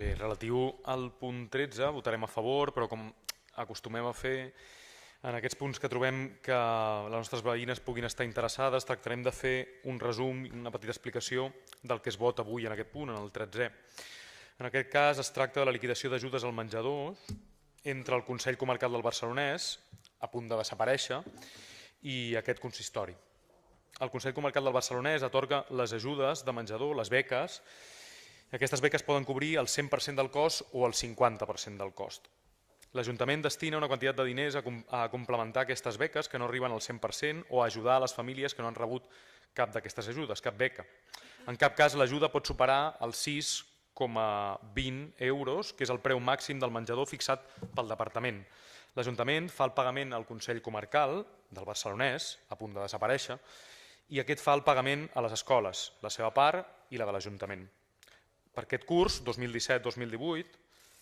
Bé, relatiu al punt 13 votarem a favor, però com acostumem a fer en aquests punts que trobem que les nostres veïnes puguin estar interessades, tractarem de fer un resum i una petita explicació del que es vota avui en aquest punt, en el 13è. En aquest cas es tracta de la liquidació d'ajudes al menjador entre el Consell Comarcal del Barcelonès, a punt de desaparèixer, i aquest consistori. El Consell Comarcal del Barcelonès atorga les ajudes de menjador, les beques. Aquestes beques poden cobrir el 100% del cost o el 50% del cost. L'Ajuntament destina una quantitat de diners a complementar aquestes beques que no arriben al 100% o a ajudar a les famílies que no han rebut cap d'aquestes ajudes, cap beca. En cap cas l'ajuda pot superar els 6,20 euros, que és el preu màxim del menjador fixat pel Departament. L'Ajuntament fa el pagament al Consell Comarcal del Barcelonès, a punt de desaparèixer, i aquest fa el pagament a les escoles, la seva part i la de l'Ajuntament. Per aquest curs 2017-2018,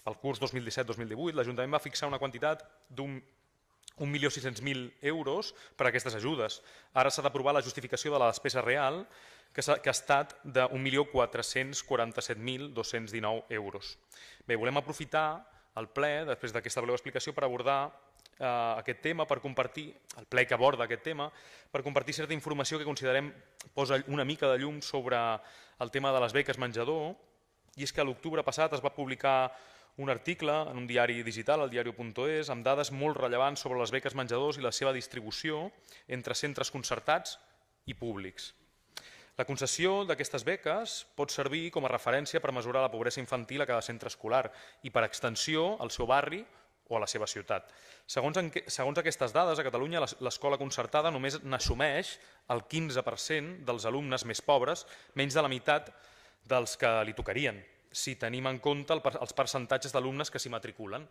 el curs 2017-2018, l'Ajuntament va fixar una quantitat d'1.600.000 euros per a aquestes ajudes. Ara s'ha d'aprovar la justificació de la despesa real, que ha estat de 1.447.219 euros. Bé, volem aprofitar el ple, després d'aquesta breu explicació, per abordar aquest tema, per compartir, el ple que aborda aquest tema, per compartir certa informació que considerem posa una mica de llum sobre el tema de les beques menjador, i és que a l'octubre passat es va publicar un article en un diari digital, el diario.es, amb dades molt rellevants sobre les beques menjadors i la seva distribució entre centres concertats i públics. La concessió d'aquestes beques pot servir com a referència per mesurar la pobresa infantil a cada centre escolar i, per extensió, al seu barri o a la seva ciutat. Segons aquestes dades, a Catalunya l'escola concertada només n'assumeix el 15% dels alumnes més pobres, menys de la meitat dels que li tocarien, si tenim en compte els percentatges d'alumnes que s'hi matriculen.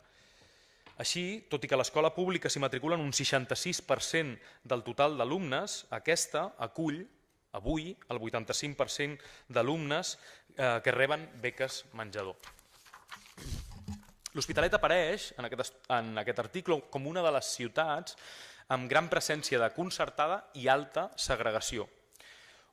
Així, tot i que a l'escola pública s'hi matriculen un 66% del total d'alumnes, aquesta acull avui el 85% d'alumnes que reben beques menjador. L'Hospitalet apareix en aquest article com una de les ciutats amb gran presència de concertada i alta segregació,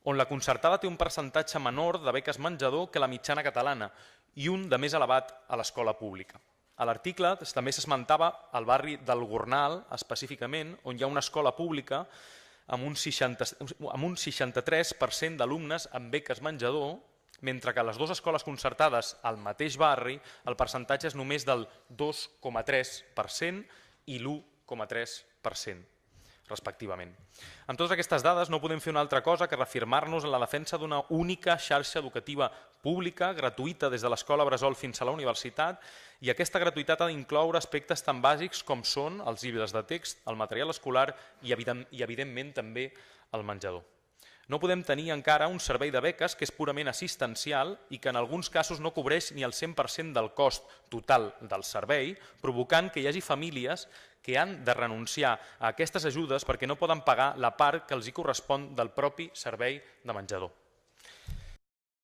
on la concertada té un percentatge menor de beques menjador que la mitjana catalana i un de més elevat a l'escola pública. A l'article també s'esmentava el barri del Gornal, específicament, on hi ha una escola pública amb un 63% d'alumnes amb beques menjador, mentre que a les dues escoles concertades al mateix barri el percentatge és només del 2,3% i l'1,3%. respectivament. Amb totes aquestes dades no podem fer una altra cosa que reafirmar-nos en la defensa d'una única xarxa educativa pública, gratuïta des de l'escola bressol fins a la universitat, i aquesta gratuïtat ha d'incloure aspectes tan bàsics com són els llibres de text, el material escolar i evidentment també el menjador. No podem tenir encara un servei de beques que és purament assistencial i que en alguns casos no cobreix ni el 100% del cost total del servei, provocant que hi hagi famílies que han de renunciar a aquestes ajudes perquè no poden pagar la part que els hi correspon del propi servei de menjador.